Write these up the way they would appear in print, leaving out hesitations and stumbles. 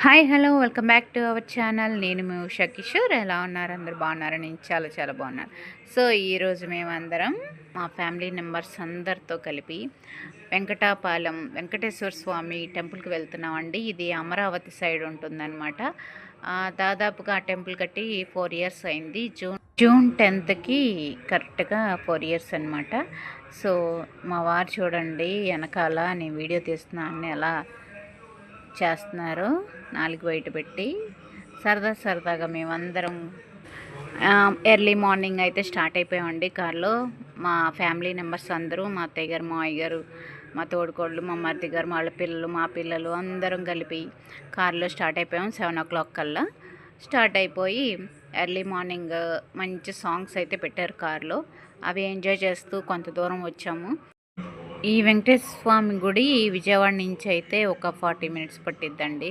Hi hello welcome back to our channel. నేను మీ ఉషా కిషోర్. ఎలా ఉన్నారు? అందరు బాగున్నారు? నేను చాలా చాలా బాగున్నాను. సో ఈరోజు మేమందరం మా ఫ్యామిలీ మెంబర్స్ అందరితో కలిపి వెంకటాపాలెం వెంకటేశ్వర స్వామి టెంపుల్కి వెళ్తున్నామండి. ఇది అమరావతి సైడ్ ఉంటుందన్నమాట. దాదాపుగా ఆ టెంపుల్ కట్టి 4 ఇయర్స్ అయింది. జూన్ 10th కరెక్ట్గా 4 ఇయర్స్ అనమాట. సో మా వారు చూడండి వెనకాల నేను వీడియో తీస్తున్నాను ఎలా చేస్తున్నారు, నాలుగు బయట పెట్టి సరదాగా మేమందరం ఎర్లీ మార్నింగ్ అయితే స్టార్ట్ అయిపోయామండి కార్లో. మా ఫ్యామిలీ మెంబర్స్ అందరూ, మా అత్తయ్య గారు, మా అయ్య గారు, మా తోడుకోళ్ళు, మా మరిది గారు, వాళ్ళ పిల్లలు, మా పిల్లలు అందరం కలిపి కార్లో స్టార్ట్ అయిపోయాం. 7 o'clock కల్లా స్టార్ట్ అయిపోయి ఎర్లీ మార్నింగ్ మంచి సాంగ్స్ అయితే పెట్టారు కార్లో. అవి ఎంజాయ్ చేస్తూ కొంత దూరం వచ్చాము. ఈ వెంకటేశ్వర స్వామి గుడి విజయవాడ నుంచి అయితే ఒక 40 minutes పట్టిద్దండి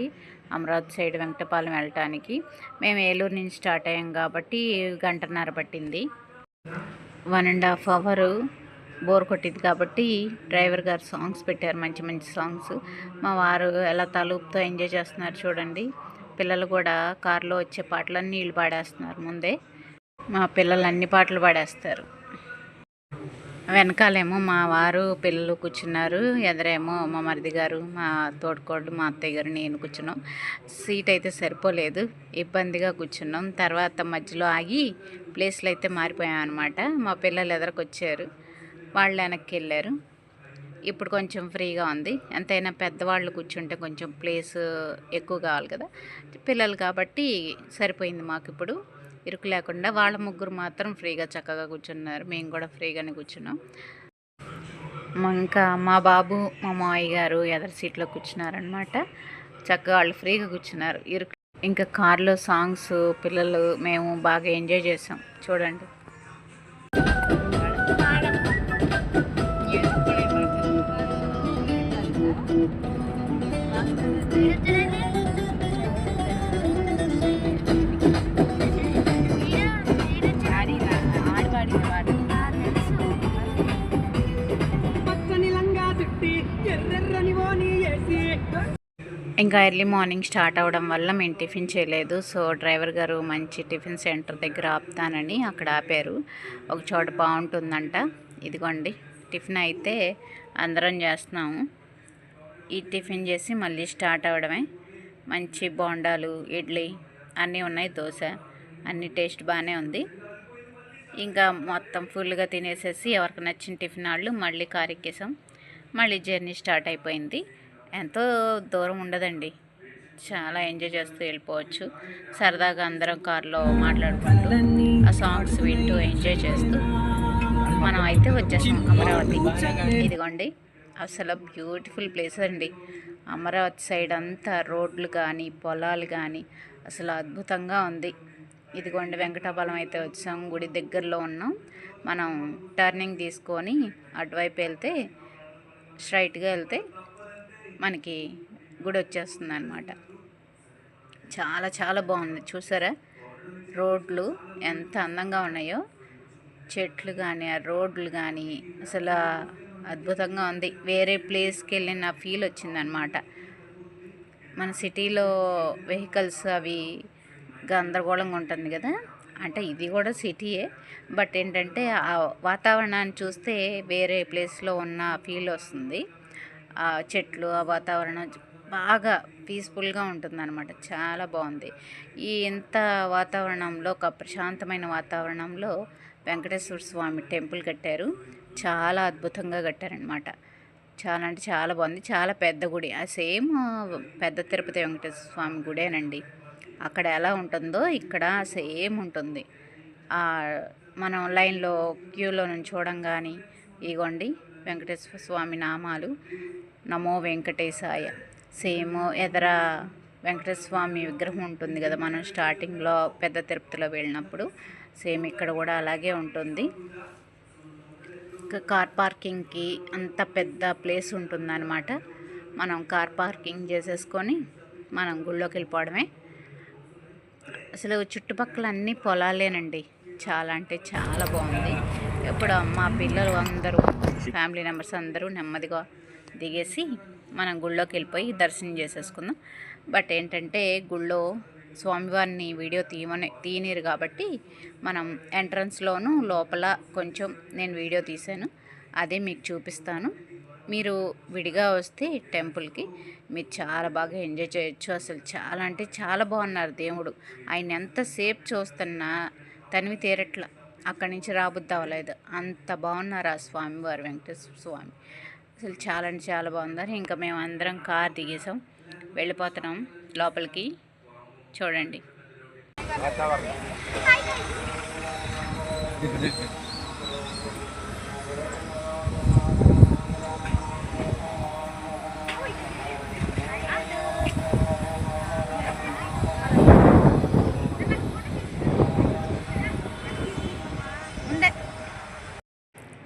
అమరావతి సైడ్ వెంకటపాలెం వెళ్ళటానికి. మేము ఏలూరు నుంచి స్టార్ట్ అయ్యాం కాబట్టి 1.5 పట్టింది. 1.5 hour బోర్ కొట్టింది కాబట్టి డ్రైవర్ గారు సాంగ్స్ పెట్టారు, మంచి మంచి సాంగ్స్. మా వారు ఎలా తలుపుతో ఎంజాయ్ చేస్తున్నారు చూడండి. పిల్లలు కూడా కారులో వచ్చే పాటలన్నీ వీళ్ళు పాడేస్తున్నారు. ముందే మా పిల్లలు అన్ని పాటలు పాడేస్తారు. వెనకాలేమో మా వారు పిల్లలు కూర్చున్నారు, ఎదురేమో మా మరిది గారు, మా తోడుకోళ్ళు, మా అత్తయ్య గారు, నేను కూర్చున్నాం. సీట్ అయితే సరిపోలేదు, ఇబ్బందిగా కూర్చున్నాం. తర్వాత మధ్యలో ఆగి ప్లేస్లు అయితే మారిపోయాం అనమాట. మా పిల్లలు ఎదురుకొచ్చారు, వాళ్ళు వెనక్కి వెళ్ళారు. ఇప్పుడు కొంచెం ఫ్రీగా ఉంది. ఎంతైనా పెద్దవాళ్ళు కూర్చుంటే కొంచెం ప్లేస్ ఎక్కువ కావాలి కదా, పిల్లలు కాబట్టి సరిపోయింది మాకు. ఇప్పుడు ఇరుకు లేకుండా వాళ్ళ ముగ్గురు మాత్రం ఫ్రీగా చక్కగా కూర్చున్నారు. మేము కూడా ఫ్రీగానే కూర్చున్నాం. ఇంకా మా బాబు, మా మావయ్య గారు ఎదరు సీట్లో కూర్చున్నారనమాట. చక్కగా వాళ్ళు ఫ్రీగా కూర్చున్నారు. ఇరుకు ఇంకా కార్లో సాంగ్స్ పిల్లలు మేము బాగా ఎంజాయ్ చేసాం చూడండి. ఇంకా ఎర్లీ మార్నింగ్ స్టార్ట్ అవ్వడం వల్ల మేము టిఫిన్ చేయలేదు. సో డ్రైవర్ గారు మంచి టిఫిన్ సెంటర్ దగ్గర ఆపుతానని అక్కడ ఆపారు. ఒక చోట బాగుంటుందంట. ఇదిగోండి టిఫిన్ అయితే అందరం చేస్తున్నాము. ఈ టిఫిన్ చేసి మళ్ళీ స్టార్ట్ అవ్వడమే. మంచి బోండాలు, ఇడ్లీ అన్నీ ఉన్నాయి, దోశ అన్ని టేస్ట్ బాగానే ఉంది. ఇంకా మొత్తం ఫుల్గా తినేసేసి ఎవరికి నచ్చిన టిఫిన్ వాళ్ళు మళ్ళీ కారు ఎక్కేసాం. మళ్ళీ జర్నీ స్టార్ట్ అయిపోయింది. ఎంతో దూరం ఉండదండి, చాలా ఎంజాయ్ చేస్తూ వెళ్ళిపోవచ్చు. సరదాగా అందరం కారులో మాట్లాడుకుంటూ ఆ సాంగ్స్ వింటూ ఎంజాయ్ చేస్తూ మనం అయితే వచ్చేసాం అమరావతి. ఇదిగోండి అసలు బ్యూటిఫుల్ ప్లేస్ అండి. అమరావతి సైడ్ అంతా రోడ్లు కానీ పొలాలు కానీ అసలు అద్భుతంగా ఉంది. ఇదిగోండి వెంకటాపాలెం అయితే వచ్చాం, గుడి దగ్గరలో ఉన్నాం. మనం టర్నింగ్ తీసుకొని అటువైపు వెళ్తే స్ట్రైట్గా వెళ్తే మనకి గుడి వచ్చేస్తుంది అనమాట. చాలా చాలా బాగుంది. చూసారా రోడ్లు ఎంత అందంగా ఉన్నాయో, చెట్లు కానీ ఆ రోడ్లు కానీ అసలు అద్భుతంగా ఉంది. వేరే ప్లేస్కి వెళ్ళిన ఫీల్ వచ్చిందనమాట. మన సిటీలో వెహికల్స్ అవి గందరగోళంగా ఉంటుంది కదా, అంటే ఇది కూడా సిటీయే, బట్ ఏంటంటే ఆ వాతావరణాన్ని చూస్తే వేరే ప్లేస్లో ఉన్న ఫీల్ వస్తుంది. ఆ చెట్లు, ఆ వాతావరణం బాగా పీస్ఫుల్గా ఉంటుందన్నమాట. చాలా బాగుంది. ఈ ఇంత వాతావరణంలో, ఒక ప్రశాంతమైన వాతావరణంలో వెంకటేశ్వర స్వామి టెంపుల్ కట్టారు. చాలా అద్భుతంగా కట్టారనమాట. చాలా అంటే చాలా బాగుంది. చాలా పెద్ద గుడి. ఆ సేమ్ పెద్ద తిరుపతి వెంకటేశ్వర స్వామి గుడేనండి. అక్కడ ఎలా ఉంటుందో ఇక్కడ సేమ్ ఉంటుంది. మనం లైన్లో క్యూలో నుంచి చూడంగానే ఇగోండి వెంకటేశ్వర స్వామి నామాలు, నమో వెంకటేశాయ. సేమ్ ఎదర వెంకటేశ్వర స్వామి విగ్రహం ఉంటుంది కదా, మనం స్టార్టింగ్లో పెద్ద తిరుపతిలో వెళ్ళినప్పుడు సేమ్ ఇక్కడ కూడా అలాగే ఉంటుంది. కార్ పార్కింగ్కి అంత పెద్ద ప్లేస్ ఉంటుందన్నమాట. మనం కార్ పార్కింగ్ చేసేసుకొని మనం గుళ్ళోకి వెళ్ళిపోవడమే. అసలు చుట్టుపక్కల అన్ని పొలాలేనండి. చాలా అంటే చాలా బాగుంది. ఇప్పుడు మా పిల్లలు అందరూ, ఫ్యామిలీ మెంబర్స్ అందరూ నెమ్మదిగా దిగేసి మనం గుళ్ళోకి వెళ్ళిపోయి దర్శనం చేసేసుకుందాం. బట్ ఏంటంటే గుళ్ళో స్వామివారిని వీడియో తీయనిరు కాబట్టి మనం ఎంట్రన్స్లోను లోపల కొంచెం నేను వీడియో తీశాను, అదే మీకు చూపిస్తాను. మీరు విడిగా వస్తే టెంపుల్కి మీరు చాలా బాగా ఎంజాయ్ చేయొచ్చు. అసలు చాలా అంటే చాలా బాగున్నారు దేవుడు. ఆయన ఎంతసేపు చూస్తున్నా తనివి తీరట్ల, అక్కడి నుంచి రాబుద్ది అవ్వలేదు, అంత బాగున్నారు ఆ స్వామివారు, వెంకటేశ్వర స్వామి. అసలు చాలా అంటే చాలా బాగున్నారు. ఇంకా మేము అందరం కార్ దిగేసాం, వెళ్ళిపోతున్నాం లోపలికి. చూడండి.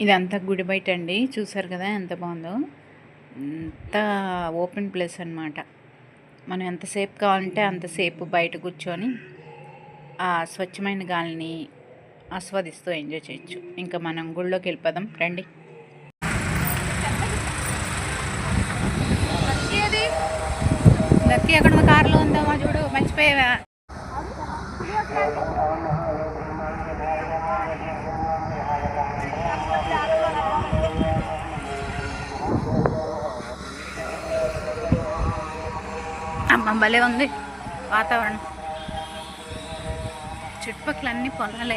ఇదంతా గుడి బయట అండి, చూసారు కదా ఎంత బాగుందో. అంత ఓపెన్ ప్లేస్ అనమాట. మనం ఎంతసేపు కావాలంటే అంతసేపు బయట కూర్చొని ఆ స్వచ్ఛమైన గాలిని ఆస్వాదిస్తూ ఎంజాయ్ చేయొచ్చు. ఇంకా మనం గుళ్ళోకి వెళ్ళిపోదాం రండి. లక్కీ ఎక్కడ కారులో ఉందో మా చూడు, మర్చిపోయావా? అమ్మ భలే ఉంది వాతావరణం, చుట్టుపక్కల అన్ని పొలాలే.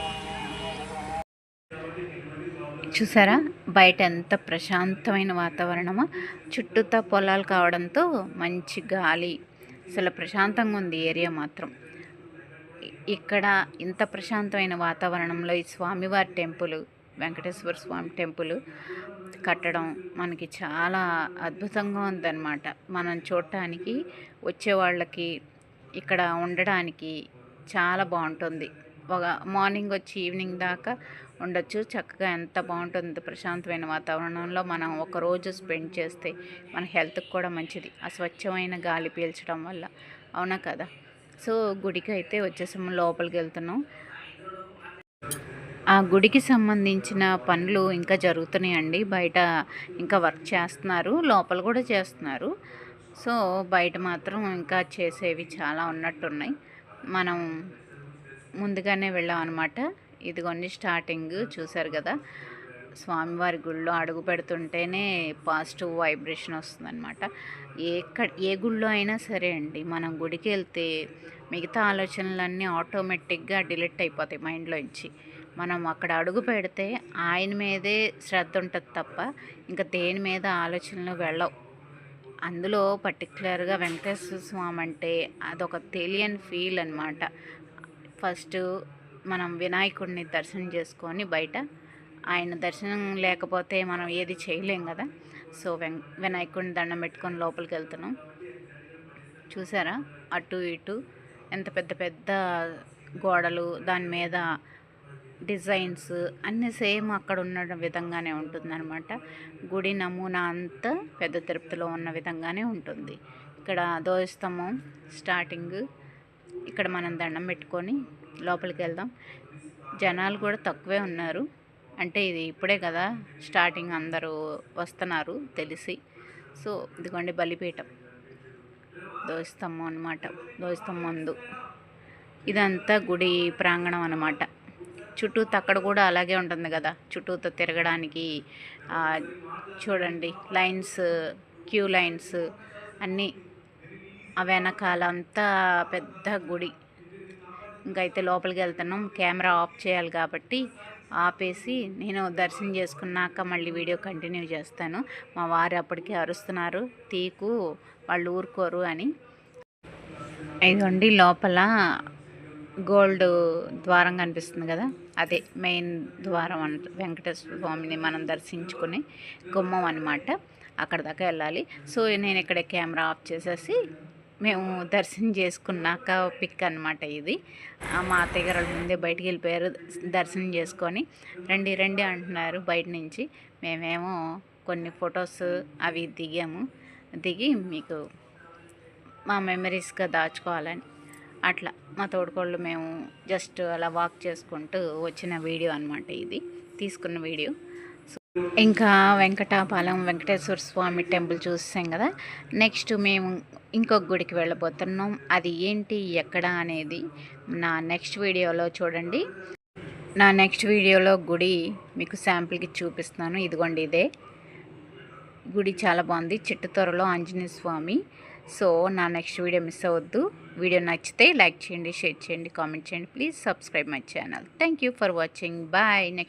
చూసారా బయట ఎంత ప్రశాంతమైన వాతావరణమో, చుట్టూతా పొలాలు కావడంతో మంచి గాలి, అసలు ప్రశాంతంగా ఉంది ఏరియా మాత్రం. ఇక్కడ ఇంత ప్రశాంతమైన వాతావరణంలో ఈ స్వామివారి టెంపుల్, వెంకటేశ్వర స్వామి టెంపుల్ కట్టడం మనకి చాలా అద్భుతంగా ఉందన్నమాట. మనం చూడటానికి వచ్చే వాళ్ళకి ఇక్కడ ఉండడానికి చాలా బాగుంటుంది. ఒక మార్నింగ్ వచ్చి ఈవినింగ్ దాకా ఉండొచ్చు చక్కగా. ఎంత బాగుంటుంది ప్రశాంతమైన వాతావరణంలో మనం ఒక రోజు స్పెండ్ చేస్తే మన హెల్త్కి కూడా మంచిది, ఆ స్వచ్ఛమైన గాలి పీల్చడం వల్ల, అవునా కదా? సో గుడికి అయితే వచ్చేసాము, లోపలికి వెళ్తున్నాం. ఆ గుడికి సంబంధించిన పనులు ఇంకా జరుగుతున్నాయండి. బయట ఇంకా వర్క్ చేస్తున్నారు, లోపల కూడా చేస్తున్నారు. సో బయట మాత్రం ఇంకా చేసేవి చాలా ఉన్నట్టున్నాయి. మనం ముందుగానే వెళ్ళాం అనమాట. ఇదిగోండి స్టార్టింగ్ చూసారు కదా, స్వామివారి గుళ్ళో అడుగు పెడుతుంటేనే పాజిటివ్ వైబ్రేషన్ వస్తుందన్నమాట. ఏ గుళ్ళో అయినా సరే అండి, మనం గుడికి వెళ్తే మిగతా ఆలోచనలన్నీ ఆటోమేటిక్గా డిలీట్ అయిపోతాయి మైండ్లోంచి. మనం అక్కడ అడుగు పెడితే ఆయన మీదే శ్రద్ధ ఉంటుంది తప్ప ఇంకా దేని మీద ఆలోచనలు వెళ్ళవు. అందులో పర్టికులర్గా వెంకటేశ్వర స్వామి అంటే అదొక తెలియని ఫీల్ అనమాట. ఫస్ట్ మనం వినాయకుడిని దర్శనం చేసుకొని బయట, ఆయన దర్శనం లేకపోతే మనం ఏది చేయలేం కదా. సో వినాయకుడిని దండం పెట్టుకొని లోపలికి వెళ్తున్నాం. చూసారా అటు ఇటు ఎంత పెద్ద పెద్ద గోడలు, దాని మీద డిజైన్స్ అన్నీ సేమ్ అక్కడ ఉన్న విధంగానే ఉంటుందన్నమాట. గుడి నమూనా అంతా పెద్ద తిరుపతిలో ఉన్న విధంగానే ఉంటుంది. ఇక్కడ ధ్వజస్తంభం స్టార్టింగ్, ఇక్కడ మనం దండం పెట్టుకొని లోపలికి వెళ్దాం. జనాలు కూడా తక్కువే ఉన్నారు, అంటే ఇది ఇప్పుడే కదా స్టార్టింగ్, అందరూ వస్తున్నారు తెలిసి. సో ఇదిగోండి బలిపీఠం, ధ్వజస్తంభం అనమాట. ధ్వజస్తంభం ముందు ఇదంతా గుడి ప్రాంగణం అనమాట. చుట్టూతో అక్కడ కూడా అలాగే ఉంటుంది కదా, చుట్టూతో తిరగడానికి చూడండి లైన్స్, క్యూ లైన్స్ అన్నీ. ఆ వెనకాల అంతా పెద్ద గుడి. ఇంకైతే లోపలికి వెళ్తున్నాం. కెమెరా ఆఫ్ చేయాలి కాబట్టి ఆపేసి నేను దర్శనం చేసుకున్నాక మళ్ళీ వీడియో కంటిన్యూ చేస్తాను. మా వారు అప్పటికే అరుస్తున్నారు, తీకు వాళ్ళు ఊరుకోరు అని. ఇదిగోండి లోపల గోల్డ్ ద్వారం కనిపిస్తుంది కదా, అదే మెయిన్ ద్వారం వెంకటేశ్వర స్వామిని మనం దర్శించుకునే గుమ్మం అనమాట. అక్కడ దాకా వెళ్ళాలి. సో నేను ఇక్కడ కెమెరా ఆఫ్ చేసేసి మేము దర్శనం చేసుకున్నాక పిక్ అనమాట ఇది. మా అత్తయ్య గారు ముందే బయటికి వెళ్ళిపోయారు దర్శనం చేసుకొని. రండి రండి అంటున్నారు బయట నుంచి. మేమేమో కొన్ని ఫొటోస్ అవి దిగి మీకు మా మెమరీస్గా దాచుకోవాలని అట్లా మా తోడుకోళ్ళు మేము జస్ట్ అలా వాక్ చేసుకుంటూ వచ్చిన వీడియో అనమాట, ఇది తీసుకున్న వీడియో. ఇంకా వెంకటాపాలెం వెంకటేశ్వర స్వామి టెంపుల్ చూసాం కదా. నెక్స్ట్ మేము ఇంకొక గుడికి వెళ్ళబోతున్నాం. అది ఏంటి ఎక్కడ అనేది నా నెక్స్ట్ వీడియోలో చూడండి. నా నెక్స్ట్ వీడియోలో గుడి మీకు శాంపుల్కి చూపిస్తున్నాను. ఇదిగోండి ఇదే గుడి, చాలా బాగుంది. చిట్టుతొరలో ఆంజనేయ స్వామి. సో నా నెక్స్ట్ వీడియో మిస్ అవ్వద్దు. వీడియో నచ్చితే లైక్ చేయండి, షేర్ చేయండి, కామెంట్ చేయండి. Please subscribe my channel. Thank you for watching. Bye. Next